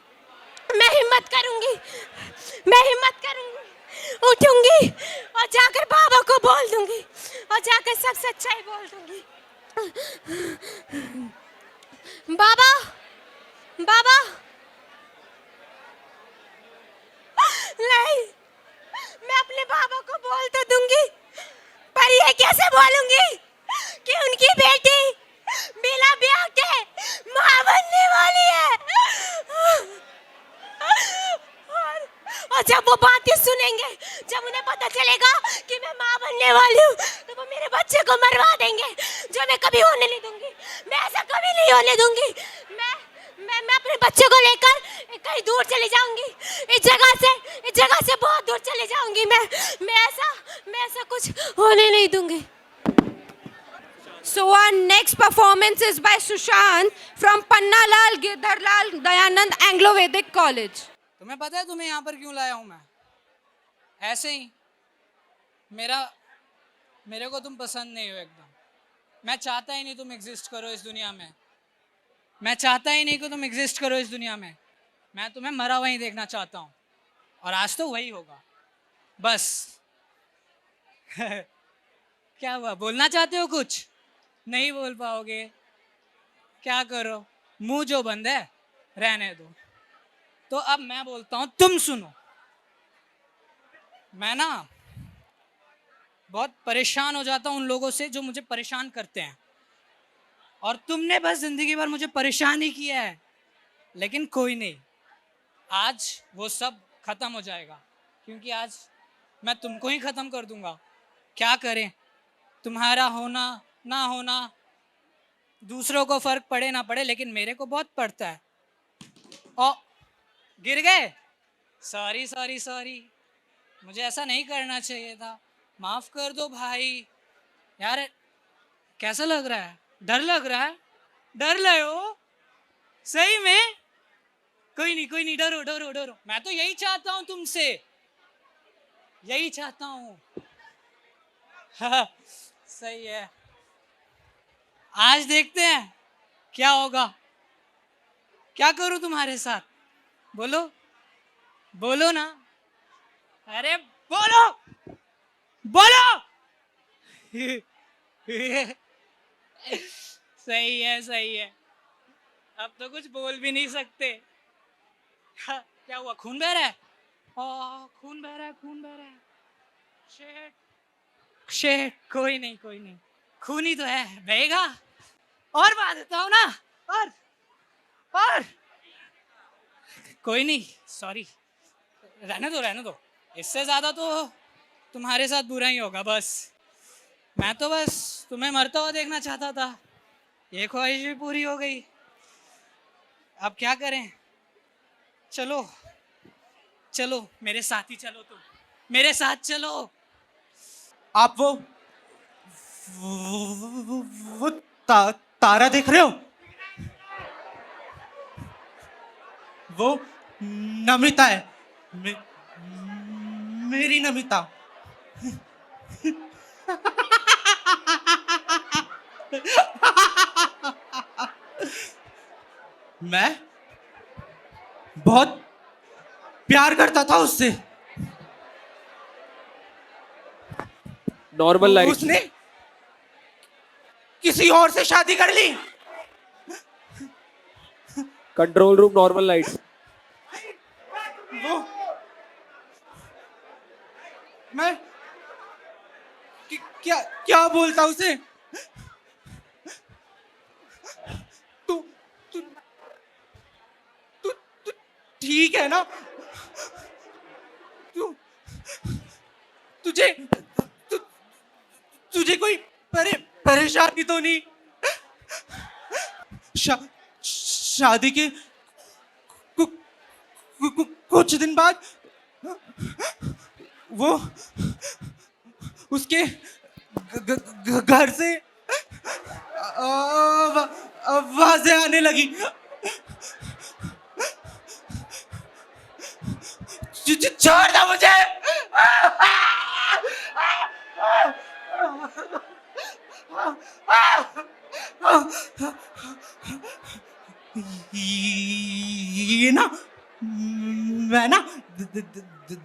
मैं हिम्मत करूंगी, उठूंगी और जाकर बाबा को बोल दूंगी और जाकर सब सच्चाई बोल दूंगी। बाबा नहीं, मैं अपने बाबा को बोल तो दूंगी, पर ये कैसे बोलूंगी कि उनकी बेटी बिना ब्याह के मां बनने वाली है। और जब वो बातें सुनेंगे, जब उन्हें पता चलेगा कि मैं माँ बनने वाली हूँ, तो वो मेरे बच्चे को मरवा देंगे, जो मैं कभी होने नहीं दूंगी। मैं ऐसा कभी नहीं होने दूंगी। मैं अपने बच्चे को लेकर कहीं दूर चली जाऊंगी, इस जगह से बहुत दूर चली जाऊंगी। मैं ऐसा कुछ होने नहीं दूंगी। So our next performance is by Sushant from Pannalal Girdharlal Dayanand Anglo Vedic College. तुम्हें पता है तुम्हें यहाँ पर क्यों लाया हूँ मैं? ऐसे ही मेरे को तुम पसंद नहीं हो एकदम। मैं चाहता ही नहीं तुम एग्जिस्ट करो इस दुनिया में। मैं चाहता ही नहीं कि तुम एग्जिस्ट करो इस दुनिया में। मैं तुम्हें मरा वहीं देखना चाहता हूँ, और आज तो वही होगा बस। क्या हुआ, बोलना चाहते हो कुछ? नहीं बोल पाओगे, क्या करो, मुंह जो बंद है रहने दो। तो अब मैं बोलता हूं, तुम सुनो। मैं ना बहुत परेशान हो जाता हूं उन लोगों से जो मुझे परेशान करते हैं, और तुमने बस जिंदगी भर मुझे परेशान ही किया है। लेकिन कोई नहीं, आज वो सब खत्म हो जाएगा, क्योंकि आज मैं तुमको ही खत्म कर दूंगा। क्या करें, तुम्हारा होना ना होना दूसरों को फर्क पड़े ना पड़े, लेकिन मेरे को बहुत पड़ता है। और गिर गए, सॉरी, मुझे ऐसा नहीं करना चाहिए था, माफ कर दो भाई। यार कैसा लग रहा है? डर लग रहा है? डर रहे हो सही में? कोई नहीं, डरो। मैं तो यही चाहता हूं तुमसे, यही चाहता हूं। सही है, आज देखते हैं क्या होगा। क्या करूं तुम्हारे साथ? बोलो ना। अरे बोलो। सही है, अब तो कुछ बोल भी नहीं सकते। क्या हुआ, खून बह रहा है? खून बह रहा है। शेट, कोई नहीं। खूनी तो है, बहेगा। और बात देता हूँ ना। और कोई नहीं, सॉरी, रहने दो। इससे ज्यादा तो तुम्हारे साथ बुरा ही होगा। बस मैं तो बस तुम्हें मरता हुआ देखना चाहता था, ये ख्वाहिश भी पूरी हो गई। अब क्या करें? चलो चलो मेरे साथ ही चलो, तुम मेरे साथ चलो। आप वो तारा देख रहे हो? वो नमिता है, मेरी नमिता। मैं बहुत प्यार करता था उससे। Normal light. उसने किसी और से शादी कर ली। Control room, normal light. वो मैं क्या क्या बोलता उसे? तू तू तू तू ठीक है ना? तू तुझे तु, तुझे कोई परेशानी तो नहीं? शादी के कुछ दिन बाद वो उसके घर से आवाजें आने लगी। छोड़ दो मुझे। ये ना मैं ना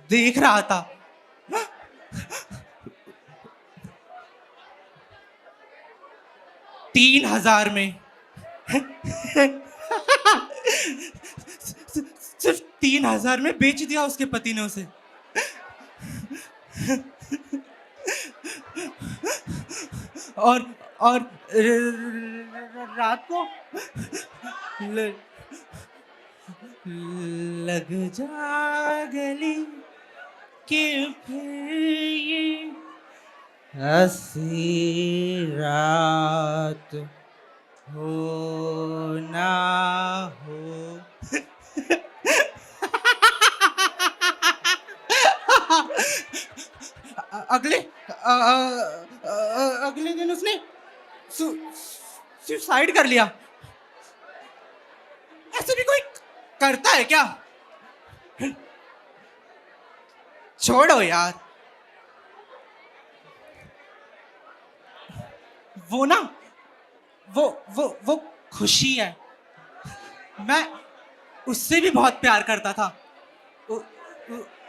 देख रहा था। 3,000 में सिर्फ 3,000 में बेच दिया उसके पति ने उसे। और रात को लग जा गली के फिर ये हंसी रात हो ना हो। अगले दिन उसने सुसाइड कर लिया। ऐसे भी कोई करता है क्या? छोड़ो यार। वो ना वो खुशी है। मैं उससे भी बहुत प्यार करता था।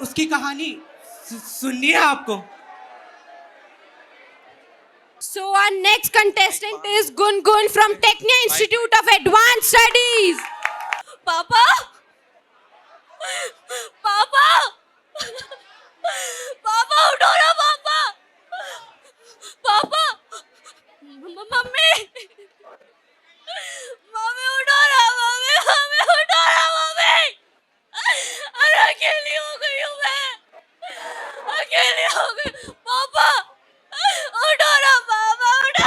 उसकी कहानी सुननी है आपको? So our next contestant is Gungun from Technia Institute of Advanced Studies. Papa? Papa? Papa, उठो ना पापा। पापा? मम्मी? मम्मी उठो ना, मम्मी उठो ना मम्मी। अरे अकेली हो गई हूँ मैं, अकेली हो गई। पापा उठो ना पापा, उठो।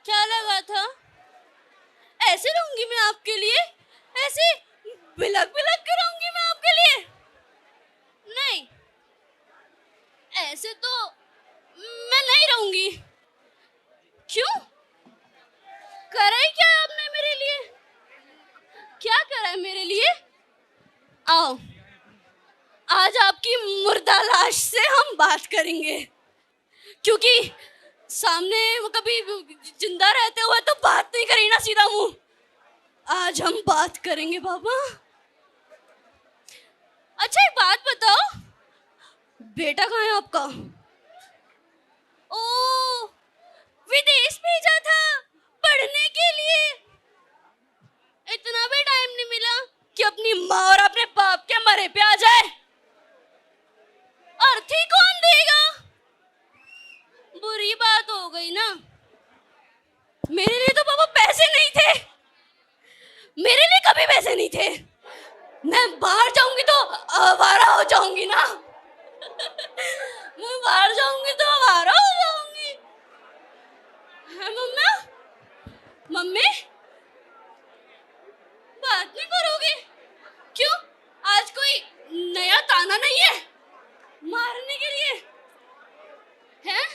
क्या लगा था ऐसे रहूंगी मैं आपके लिए? ऐसे बिलक बिलक के रहूंगी मैं आपके लिए? नहीं, ऐसे तो मैं नहीं रहूंगी। क्यों? करा ही क्या आपने मेरे लिए? क्या करा है मेरे लिए? आओ, आज आपकी मुर्दा लाश से हम बात करेंगे, क्योंकि सामने वो कभी जिंदा रहते हुए तो बात नहीं करी ना सीधा मुंह। आज हम बात करेंगे बाबा। अच्छा एक बात बताओ, बेटा कहाँ है आपका? ओ, विदेश भेजा था पढ़ने के लिए, इतना भी टाइम नहीं मिला? माँ और अपने बाप के मरे पे आ जाए, अर्थी कौन देगा? बुरी बात हो गई ना। मेरे लिए तो पापा पैसे नहीं थे, मेरे लिए कभी पैसे नहीं थे। मैं बाहर जाऊंगी तो आवारा हो जाऊंगी ना। मैं बाहर जाऊंगी तो आवारा हो जाऊंगी। है मम्मा? मम्मी बात नहीं करोगे? क्यों? आज कोई नया ताना नहीं है मारने के लिए? हैं?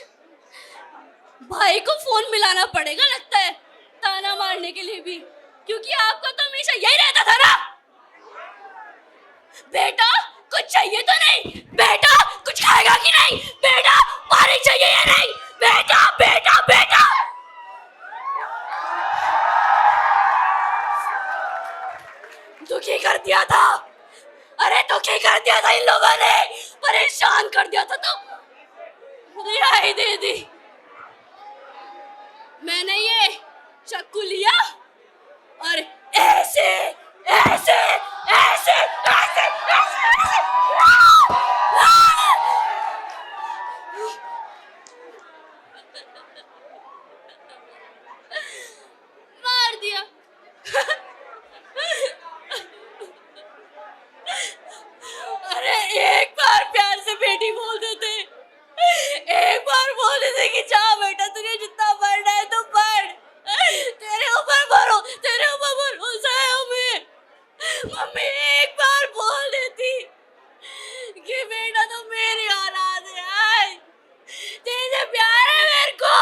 भाई को फोन मिलाना पड़ेगा लगता है ताना मारने के लिए भी, क्योंकि आपका तो हमेशा यही रहता था ना। बेटा कुछ चाहिए तो नहीं? बेटा कुछ खाएगा कि नहीं? बेटा पानी चाहिए या नहीं? बेटा बेटा बेटा। दुखी कर दिया था, अरे दुखी कर दिया था इन लोगों ने, परेशान कर दिया था तो रिहाई दे दी। मैंने ये चाकू लिया और ऐसे ऐसे ऐसे ऐसे ऐसे मार दिया। अरे एक बार प्यार से बेटी बोल देते, एक बार बोल देते कि जा बेटा तुझे जितना पढ़ना है तो पढ़, तेरे ऊपर भरोसा है हमें। मम्मी एक बार बोल देती कि बेटा तो मेरी औलाद है, तेरे प्यार है मेरे को,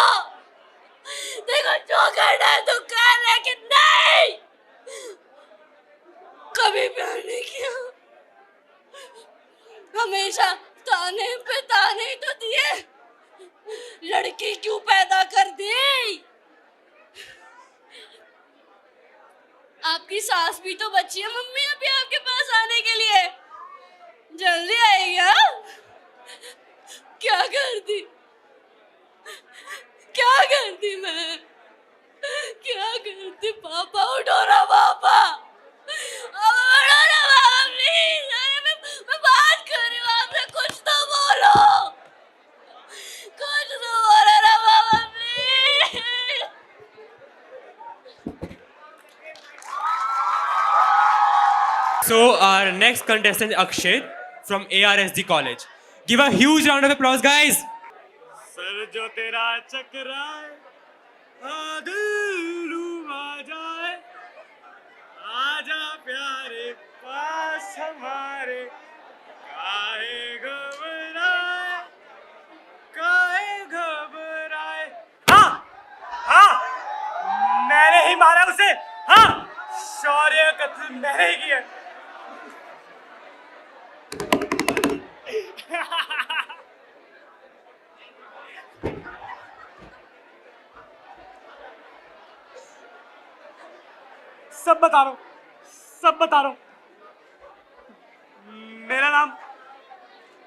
देखो जो करना है तो कर, लेकिन नहीं, कभी प्यार नहीं किया। हमेशा ताने पे ताने ही तो दिए, लड़की क्यों पैदा कर दी? आपकी सास भी तो बची है मम्मी अभी आपके पास आने के लिए, जल्दी आएगी। हाँ? क्या करती, क्या करती मैं, क्या करती? पापा उठो ना पापा, उठो ना पापा प्लीज। अरे मैं बात कर रही हूँ आपसे, कुछ तो बोलो, कुछ तो बोलो ना पापा please. So our next contestant Akshit from ARSD College. Give a huge round of applause, guys. Sir जो तेरा चकराए दिल डूबा जाए, आजा प्यारे पास हमारे, काहे घबराए, काहे घबराए। हाँ हाँ मैंने ही मारा उसे, हाँ शौर्य कत्ल मैंने ही किया। सब बता रहा हूँ, सब बता रहा हूँ। मेरा नाम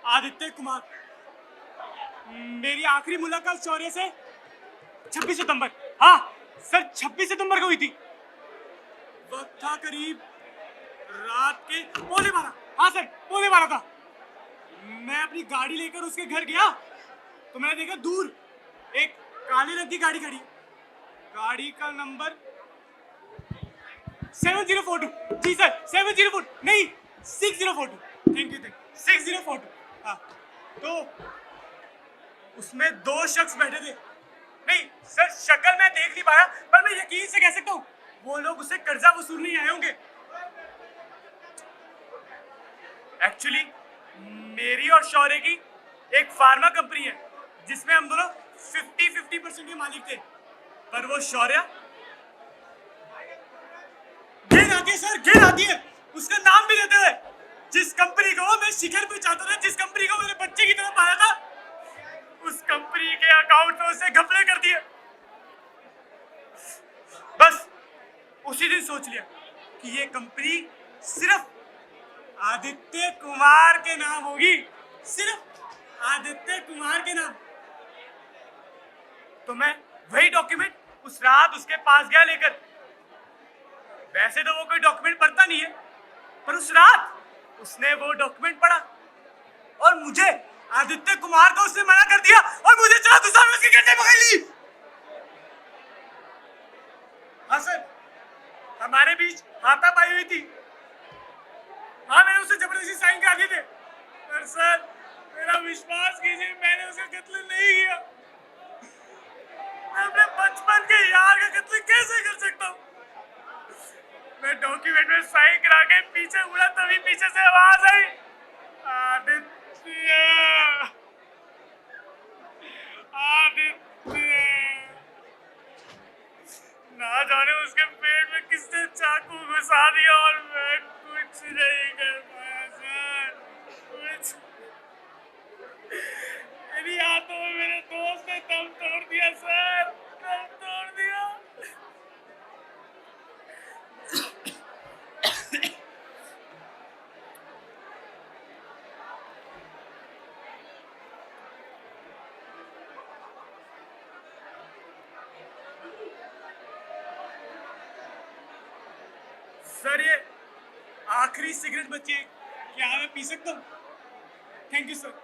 आदित्य कुमार, मेरी आखिरी मुलाकात शौर्य से 26 सितंबर, हाँ सर 26 सितंबर को हुई थी। वक्त था करीब रात के 11:15, हाँ सर 11:15 था। मैं अपनी गाड़ी लेकर उसके घर गया तो मैंने देखा दूर एक काले रंग की गाड़ी खड़ी, गाड़ी का नंबर 7042। जी सर 7042 नहीं 6042। Thank you 6042। हाँ तो उसमें 2 शख्स बैठे थे। नहीं सर शक्ल मैं देख नहीं पाया, पर मैं यकीन से कह सकता हूँ वो लोग उससे कर्जा वसूलने नहीं आए होंगे। एक्चुअली मेरी और शौर्य की एक फार्मा कंपनी है जिसमें हम दोनों 50-50% के मालिक थे, पर वो शौर्य घेर आती है सर, घेर आती है। उसका नाम भी लेते हुए, जिस कंपनी को मैं शिखर पे चाहता था, जिस कंपनी को मेरे बच्चे की तरह पाया था, उस कंपनी के अकाउंट में उसने घपले कर दिए। बस उसी दिन सोच लिया कि ये कंपनी सिर्फ आदित्य कुमार के नाम होगी, सिर्फ आदित्य कुमार के नाम। तो मैं वही डॉक्यूमेंट उस रात उसके पास गया लेकर। वैसे तो वो कोई डॉक्यूमेंट पढ़ता नहीं है, पर उस रात उसने वो डॉक्यूमेंट पढ़ा और मुझे, आदित्य कुमार को, उसने मना कर दिया और मुझे 4 साल में उसकी गड्ढे पकड़ ली। हाँ सर, हमारे बीच हाथापाई हुई थी। हाँ, मैंने उसे जबरदस्ती साइन करा दिए थे। पर सर, मेरा विश्वास कीजिए, मैंने उसका कत्ल नहीं किया। मैं अपने बचपन के यार का कत्ल कैसे कर सकता हूँ? मैं डॉक्यूमेंट में साइन करा के पीछे मुड़ा, तभी पीछे से आवाज आई, आदित्य, आदित्य। ना जाने उसके पेट में किसने चाकू घुसा दिया और मैं कुछ नहीं कर पाया सर, कुछ। मेरी हाथों में मेरे दोस्त ने दम तोड़ दिया सर, दम तोड़ दिया। सर, ये आखिरी सिगरेट बची है, क्या मैं पी सकता हूँ? Thank you sir.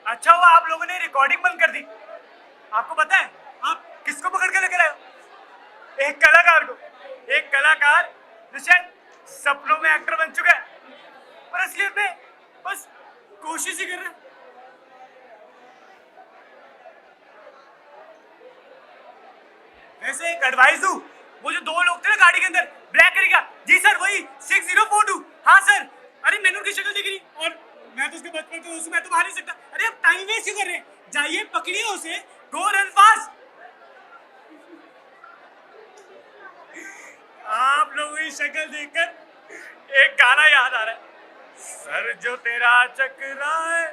अच्छा हुआ आप लोगों ने रिकॉर्डिंग बंद कर दी। आपको पता है आप किसको पकड़ के लेकर आए हो? एक कलाकार को, एक कलाकार जो शायद सपनों में एक्टर बन चुका है, पर असलियत में बस कोशिश ही कर रहा है। वैसे एक एडवाइस दूं, वो जो 2 लोग थे ना गाड़ी के अंदर ब्लैक करेगा, जी सर वही 6042। हाँ सर, अरे मैंने उनकी शक्ल देखी नहीं और मैं तो उसके बचपन के दोस्त हूं, मैं तो बाहर नहीं सकता। अरे आप टाइम वेस्ट क्यों कर रहे हैं? जाइए पकड़िए उसे, गो रन फास्ट। आप लोगों की शक्ल देखकर एक गाना याद आ रहा है, सर जो तेरा चकराए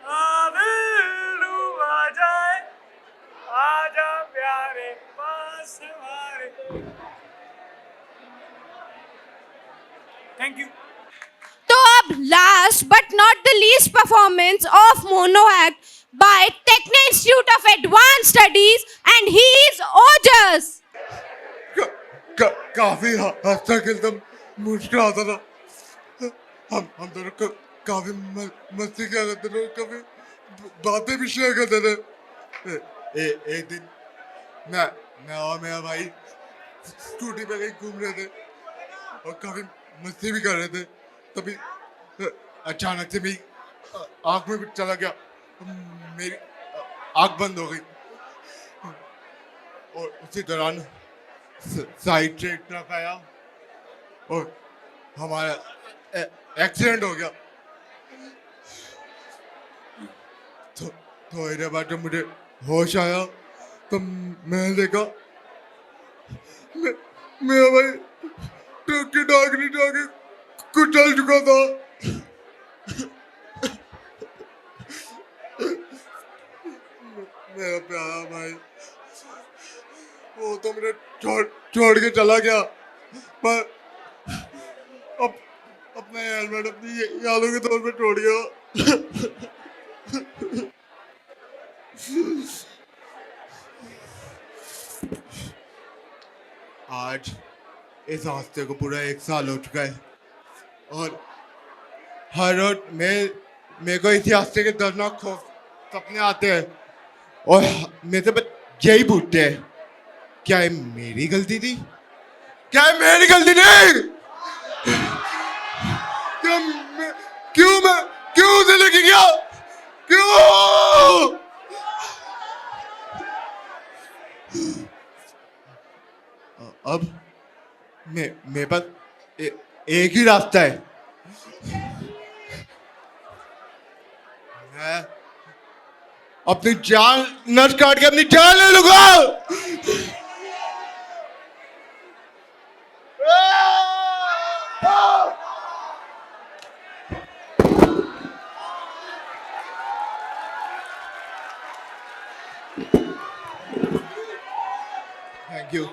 आ जाए, आजा प्यारे पास हमारे। Thank you. तो अब last but not the least performance of mono act by Techno Institute of Advance Studies and he is Ojas. काफी हद तक एकदम मुश्किल आता था। हम दोनों काफी मस्ती किया करते थे, कभी बातें भी शेयर करते थे। एक दिन मैं और मेरा भाई स्कूटी पे कहीं घूम रहे थे और काफी मस्ती भी कर रहे थे, तभी अचानक से मेरी आंख में भी चला गया, मेरी आंख बंद हो गई और उसी दौरान साइड से एक ट्रक आया और हमारा एक्सीडेंट हो गया। तो थोड़ी देर बाद जब मुझे होश आया तो मैंने देखा मेरा भाई ट्रक की डागनी जाके कुचल चुका था। मेरा प्यारा भाई, वो तो मुझे छोड़ के चला गया, पर अपना हेलमेट अपनी यादों के तौर पे छोड़ गया। आज इस हादसे को पूरा 1 साल हो चुका है और हर रोज मेरे को इसी हादसे के दर्दनाक सपने आते हैं और मेरे से बस यही पूछते हैं, क्या ये मेरी गलती थी? क्या ये मेरी गलती नहीं? क्यों उसे लेके गया? क्यों? अब मेरे पास एक ही रास्ता है, मैं अपनी जान नस काट के अपनी जान ले लूंगा। Thank you.